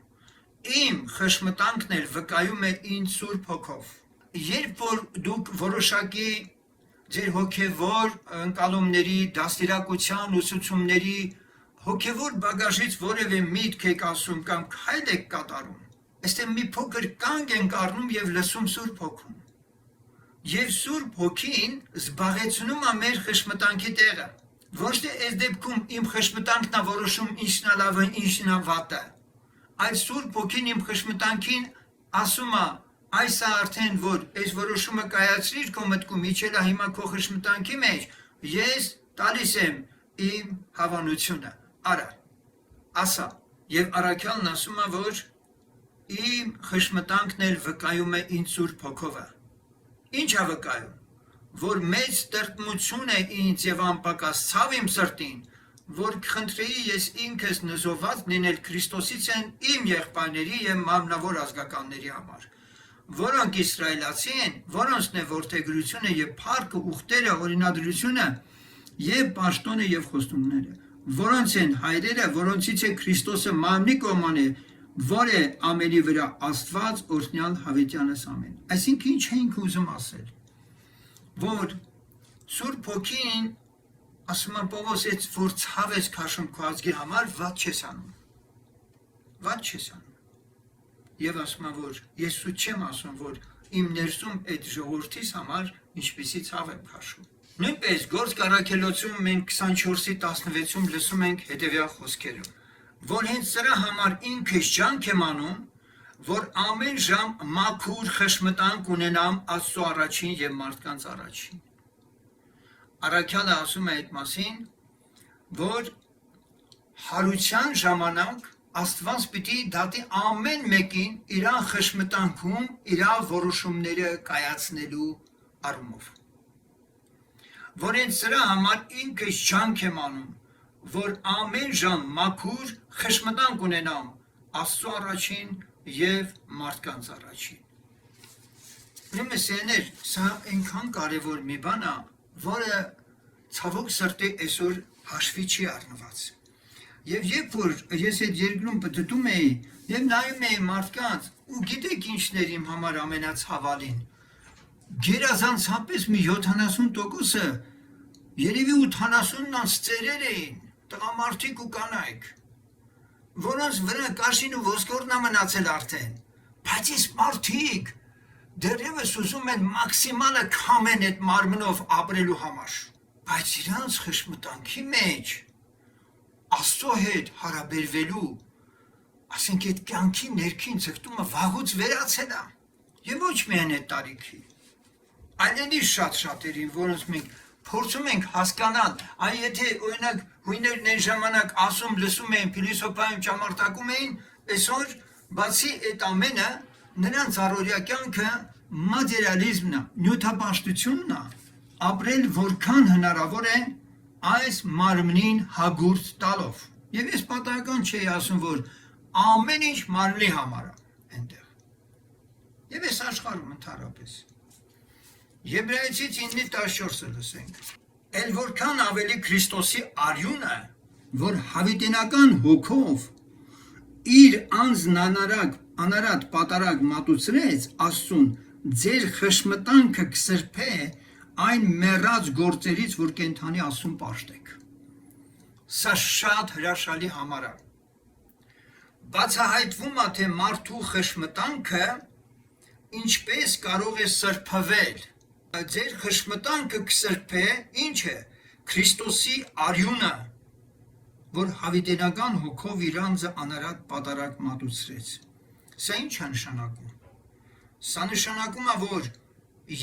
Իմ խշմտանքն էլ վկայում է ինձ Սուրբ Հոգով։ Երբ որ դուք որոշակի ձեր հոգևոր ընկալումների, դաստիարակության, ուսուցումների, հոգևոր բագաժից որևէ միտք եք ասում կամ քայլ եք կատարում, այստեղ մի փոքր կանգ ենք առնում եւ լսում Սուրբ Հոգուն։ Եվ Սուրբ Հոգին զբաղեցնում է մեր խշմտանքի տեղը։ Ոչ թե այս դեպքում իմ խշմտանքն է որոշում ինչն է լավը, ինչն է վատը, այլ Սուրբ Հոգին իմ խշմտանքին ասում է, այս է արդեն որ այս որոշումը կայացրիր քո մտքում, իջել է հիմա քո խշմտանքի մեջ, ես տալիս եմ իմ հավանությունը, արա, ասա, եւ առաքյալն ասում է, որ իմ խշմտանքն էլ վկայում է ինձ Սուրբ Հոգովը։ Ինչ է վկայում, որ մեծ տրտմություն է ինձ եւ անպակաս ցավ իմ սրտին, որ խնդրեի ես ինքս նզոված լինել Քրիստոսից են իմ եղբայրների եւ մարմնավոր ազգականների համար, որոնք իսրայելացի են, որոնցն է որդեգրությունը եւ փառքը, ուխտերը, օրինադրությունը եւ պաշտոնը եւ խոստումները, որոնց են հայրերը, որոնցից է Քրիստոսը մարմնի կողմանը, որ է ամենի վրա Աստված օրհնյալ հավիտյանս ամեն։ Այսինքն ինչ ենք ուզում ասել, որ Սուրբ Հոգին ասում է Պողոս, այդ որ ցավ ես քաշում քո ազգի համար, վատ չես անում։ Վատ չես անում։ Եվ ասում է, որ ես ու չեմ ասում, որ իմ ներսում այդ ժողովրդիս համար ինչպիսի ցավ եմ քաշում։ Նույնպես Գործք առաքելոցում մենք 24:16-ում լսում ենք հետևյալ խոսքերը, որ հենց սրա համար ինքս ջանք եմ անում, որ ամեն ժամ մաքուր խշմտանք ունենամ Աստծո առաջին եւ մարդկանց առաջին։ Առաքյալը ասում է այդ մասին, որ հարության ժամանակ Աստված պիտի դատի ամեն մեկին իր խշմտանքում իր որոշումները կայացնելու առումով։ Որ հենց սրա համար ինքս ջանք եմ անում, որ ամեն ժամ մաքուր խշմտանք ունենամ Աստծո առաջին եւ մարդկանց առաջին։ Ուրեմն սա այնքան կարևոր մի բան է, որը ցավոք սրտի այսօր հաշվի չի առնված։ Եվ երբ որ ես այդ երկրում պտտում էի եւ նայում էի մարդկանց, ու գիտեք ինչն էր իմ համար ամենացավալին, գերազանցապես մի 70%-ը երևի 80-ն անց ծերեր էին, տղամարդիկ ու կանայք, որոնց վրա կաշին ու ոսկորն է մնացել արդեն, բայց այս մարդիկ դեռևս ուզում են մաքսիմալը քամեն այդ մարմնով ապրելու համար, բայց իրանց խշմտանքի մեջ Աստծո հետ հարաբերվելու, ասենք այդ կյանքի ներքին ցկտումը վաղուց վերացել է, եւ ոչ միայն այդ տարիքի, այլնի շատ-շատերին, որոնց մենք փորձում ենք հասկանալ, այ եթե օրինակ հույներն այն ժամանակ ասում լսում էին փիլիսոփայում ճամարտակում էին, այսօր բացի այդ ամենը նրանց առօրյա կյանքը մատերիալիզմն է, նյութապաշտությունն է, ապրել որքան հնարավոր է այս մարմնին հագուրդ տալով։ Եվ ես պատահական չի ասում, որ ամեն ինչ մարմնի համար է այնտեղ։ Եվ այս աշխարհում ընդհանրապես։ Եբրայեցից 9:14-ը լսենք։ Էլ որքան ավելի Քրիստոսի արյունը, որ հավիտենական հոգով իր անձն անարատ պատարագ մատուցրեց Աստծուն, ձեր խշմտանքը կսրբե այն մեռած գործերից, որ կենթանի Աստծուն պաշտեք։ Սա շատ հրաշալի համար է։ Բացահայտվում է, թե մարդու խշմտանքը ինչպես կարող է սրբվել։ Ձեր խշմտանքը կսրբե ինչ է, Քրիստոսի արյունը, որ հավիտենական հոգով իր անձը անարատ պատարագ մատուցրեց։ Սա ինչ է նշանակում։ Սա նշանակում է, որ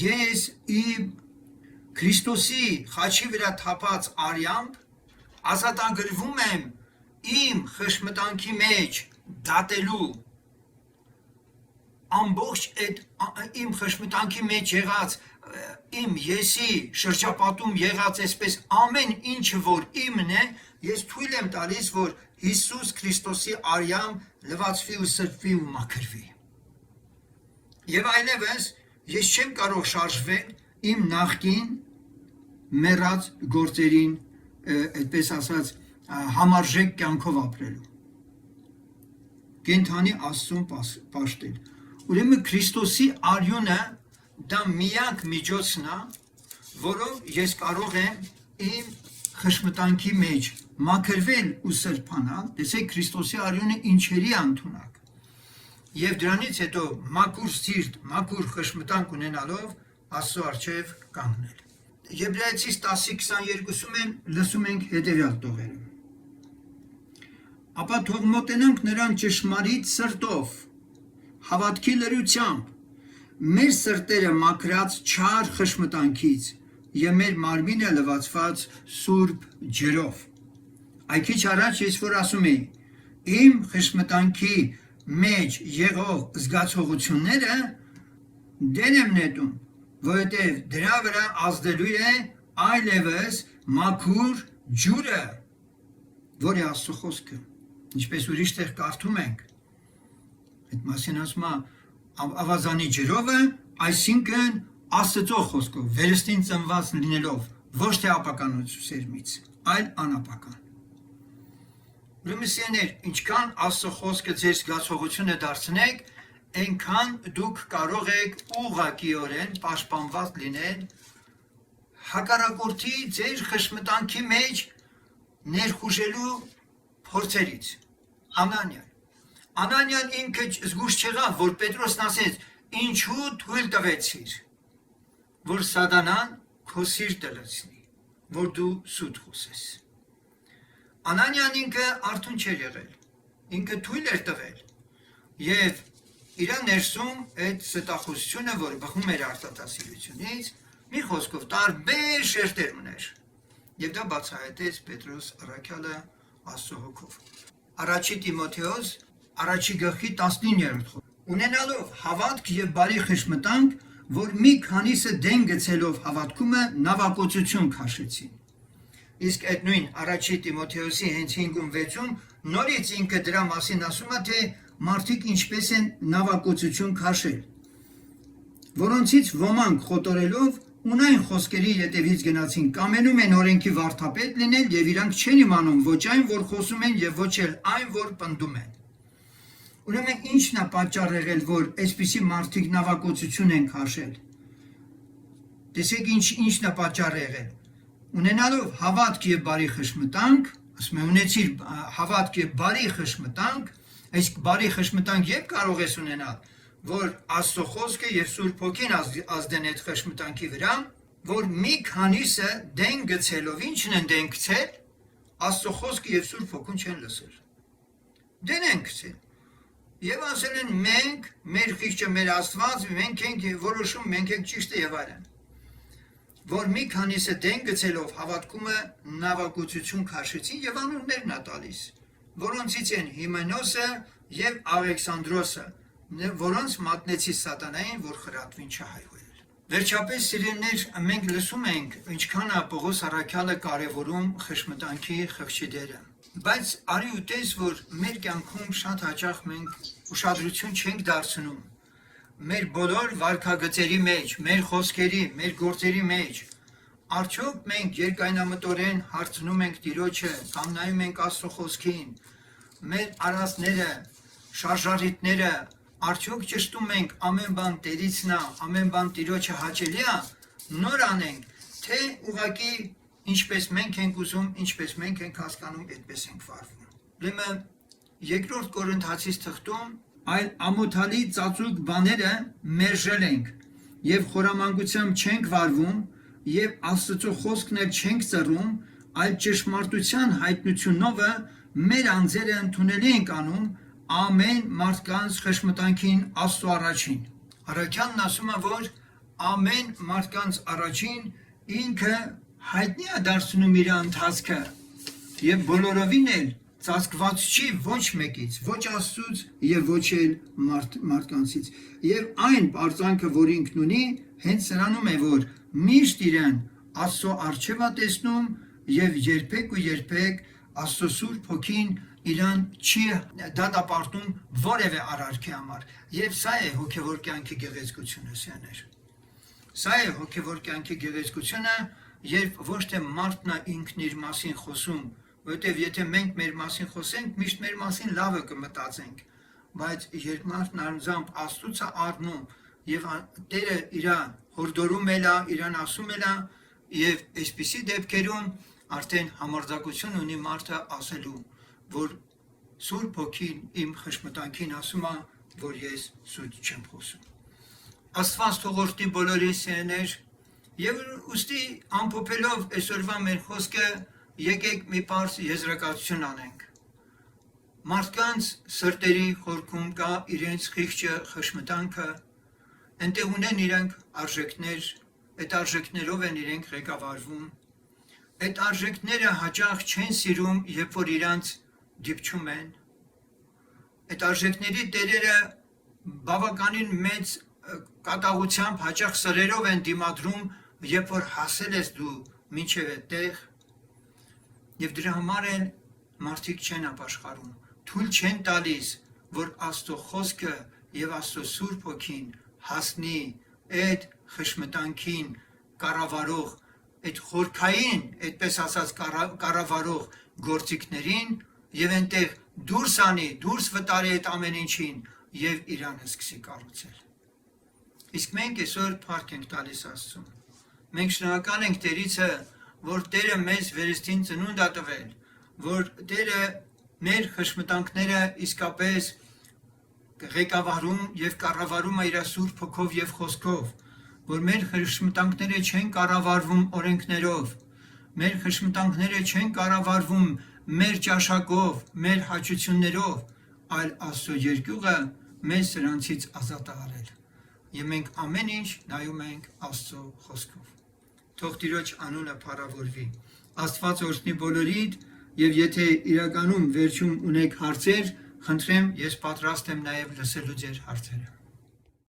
ես իմ Քրիստոսի խաչի վրա թափած արյամբ ազատագրվում եմ իմ խշմտանքի մեջ դատելու ամբողջ այդ իմ խշմտանքի մեջ եղած իմ եսի շրջապատում եղած այսպես ամեն ինչը որ իմն է, ես թույլ եմ տալիս, որ Հիսուս Քրիստոսի արյամբ լվացվի ու սրբվի ու մաքրվի։ Եվ այլևս ես չեմ կարող շարժվել իմ նախկին մեռած գործերին, այդպես ասած, համարժեք կյանքով ապրելու։ Կենթանի Աստծուն պաշտել։ Ուրեմն Քրիստոսի արյունը դա միակ միջոցն է, որով ես կարող եմ իմ խշմտանքի մեջ մաքրվել ու սրբանալ, տեսեք Քրիստոսի արյունը ինչերի ընդունակ։ Եվ դրանից հետո մաքուր սիրտ, մաքուր խշմտանք ունենալով Աստծո առջև կանգնել։ Եբրայեցից 10:22-ում լսում ենք հետևյալ տողերը։ Ապա թող մոտենանք նրան ճշմարիտ սրտով, հավատքի լրությամբ, մեր սրտերը մաքրած չար խշմտանքից եւ մեր մարմինը լվացված սուրբ ջրով։ Այ քիչ առաջ ես որ ասում էի, իմ խշմտանքի մեջ եղող զգացողությունները դեն եմ նետում, որովհետև դրա վրա ազդելու է այլևս մաքուր ջուրը, որի Աստծո խոսքը, ինչպես ուրիշ տեղ կարդում ենք, այդ մասին ասում է ավազանի ջրովը, այսինքն Աստծո խոսքով, վերստին ծնված լինելով, ոչ թե ապականությունից, այլ անապական։ Ուրեմն սիրելիներ, ինչքան Աստծո խոսքը ձեր զգացողությունը դարձնեք, այնքան դուք կարող եք ուղղակիորեն պաշտպանված լինել հակառակորդի ձեր խշմտանքի մեջ ներխուժելու փորձերից։ Անանյան ինքը զգուշ չեղավ, որ Պետրոսն ասեց, ինչու թույլ տվեցիր, որ սատանան քո սիրտը լցնի, որ դու սուտ խոսես։ Անանյան ինքը արթուն չէր եղել, ինքը թույլ էր տվել եւ իր ներսում այդ ստախոսությունը, որը բխում էր արտատասիրությունից, մի խոսքով տարբեր շերտեր ուներ եւ դա բացահայտեց Պետրոս առաքյալը Աստծո հոգով։ Առաջի Տիմոթեոս առաջի գլխի 19-րդ խոսք։ Ունենալով հավատք եւ բարի խշմտանք, որ մի քանիսը դեն գցելով հավատքումը նավակոծություն քաշեցին։ Իսկ այդ նույն առաջի Տիմոթեոսի հենց 5-ում 6-ում նորից ինքը դրա մասին ասում է, թե մարդիկ ինչպես են նավակոծություն քաշել, որոնցից ոմանք խոտորելով ունայն խոսքերի ետևից գնացին, կամենում են օրենքի վարդապետ լինել եւ իրանք չեն իմանում ոչ այն, որ խոսում են եւ ոչ էլ այն, որ պնդում են։ Ուրեմն ինչն է պատճառ եղել, որ այսպիսի մարդիկ նավակոծություն են քաշել։ Տեսեք ինչն է պատճառը եղել։ Ունենալով հավատք եւ բարի խշմտանք, ասում եմ ունեցիր հավատք եւ բարի խշմտանք, այս բարի խշմտանք երբ կարող ես ունենալ, որ Աստծո խոսքը եւ Սուրբ Հոգին ազդեն այդ խշմտանքի վրա, որ մի քանիսը դեն գցելով, ինչն են դեն գցել, Աստծո խոսքը եւ Սուրբ Հոգուն չեն լսել։ Դեն են գցել։ Եվ ասել են մենք, մեր խիղճը, մեր Աստված, մենք ենք որոշում, մենք ենք ճիշտը եւ այլն։ Որ մի քանիսը դեն գցելով հավատքումը նավագործություն քաշեցին եւ անուններն է տալիս, որոնցից են Հիմենոսը եւ Ալեքսանդրոսը, որոնց մատնեցի սատանային, որ խրատվին չհայհոյել։ Վերջապես, սիրելիներ, մենք լսում ենք ինչքան է Պողոս առաքյալը կարևորում խշմտանքի խղճի դերը։ Բայց արի ու տես, որ մեր կյանքում շատ հաճախ մենք ուշադրություն չենք դարձնում մեր բոլոր վարքագծերի մեջ, մեր խոսքերի, մեր գործերի մեջ, արդյոք մենք երկայնամտորեն հարցնում ենք Տիրոջը, կամ նայում ենք Աստծո խոսքին, մեր արածները, շարժառիթները, արդյոք ճշտում ենք ամեն բան Տերիցն է, ամեն բան Տիրոջը հաճելի է, նոր անենք, թե ուղղակի ինչպես մենք ենք ուզում, ինչպես մենք ենք հասկանում, այդպես ենք վարվում։ Ուրեմն երկրորդ Կորինթացիս թղթում այլ ամոթալի ծածուկ բաները մերժել ենք եւ խորամանկությամբ չենք վարվում եւ Աստծո խոսքն էլ չենք ծռում, այլ ճշմարտության հայտնությունով մեր անձերը ընդունելի ենք անում ամեն մարդկանց խշմտանքին Աստծո առաջին։ Առաքյալն ասում է, որ ամեն մարդկանց առաջին ինքը հայտնի է դարձնում իր ընթացքը եւ բոլորովին էլ ծածկված չի ոչ մեկից, ոչ Աստծուց եւ ոչ էլ մարդկանցից։ Եվ այն բարձանքը, որ ինքն ունի, հենց սրանում է, որ միշտ իրեն Աստծո առջև է տեսնում եւ երբեք ու երբեք Աստծո Սուրբ Հոգին իրան չի դատապարտում որևէ արարքի համար։ Եվ սա է հոգեվոր կյանքի գեղեցկությունը, սիրելիներ։ Սա է հոգեվոր կյանքի գեղեցկությունը, երբ ոչ թե մարդն է ինքն իր մասին խոսում, որտեվ եթե մենք մեր մասին խոսենք, միշտ մեր մասին լավը կմտածենք, բայց երբ մարդն անձամբ Աստծուց է առնում եւ Տերը իրան հորդորում է, իրան ասում է, եւ այսպիսի դեպքերում արդեն համարձակություն ունի մարդը ասելու, որ Սուրբ Հոգին իմ խշմտանքին ասում է, որ ես սուտ չեմ խոսում։ Աստված թողորտի բոլորի սերներ եւ ուստի ամփոփելով այսօրվա մեր խոսքը եկեք մի պարզ եզրակացություն անենք։ Մարդկանց սրտերի խորքում կա իրենց խիղճը խշմտանքը, այնտեղ ունեն իրենք արժեքներ, այդ արժեքներով են իրենք ղեկավարվում։ Այդ արժեքները հաճախ չեն սիրում, երբ որ իրանց դիպչում են։ Այդ արժեքների տերերը բավականին մեծ կատաղությամբ հաճախ սրերով են դիմադրում, երբ որ հասել ես դու մինչև այդտեղ, եւ դրա համար էլ մարդիկ չեն ապաշխարում, թույլ չեն տալիս, որ Աստծո խոսքը եւ Աստծո Սուրբ Հոգին հասնի այդ խշմտանքին կառավարող, այդ խորքային, այդպես ասած կառավարող գործիքներին եւ այնտեղ դուրս անի, դուրս վտարի այդ ամեն ինչին եւ իրանը սկսի կառուցել։ Իսկ մենք այսօր փառք ենք տալիս Աստծուն։ Մենք շնորհակալ ենք Տերիցը, որ Տերը մեզ վերստին ծնունդ է տվել, որ Տերը մեր խշմտանքները իսկապես ղեկավարում եւ կառավարում է իր Սուրբ Հոգով եւ խոսքով, որ մեր խշմտանքները չեն կառավարվում օրենքներով, մեր խշմտանքները չեն կառավարվում մեր ճաշակով, մեր հաճություններով, այլ Աստծո երկյուղը մեզ սրանցից ազատ է արել։ Եվ մենք ամեն ինչ նայում ենք Աստծո խոսքով։ Թող Տիրոջ անունը փառավորվի։ Աստված օրհնի բոլորիդ, եւ եթե իրականում վերջում ունեք հարցեր, խնդրեմ, ես պատրաստ եմ նաեւ լսելու ձեր հարցերը։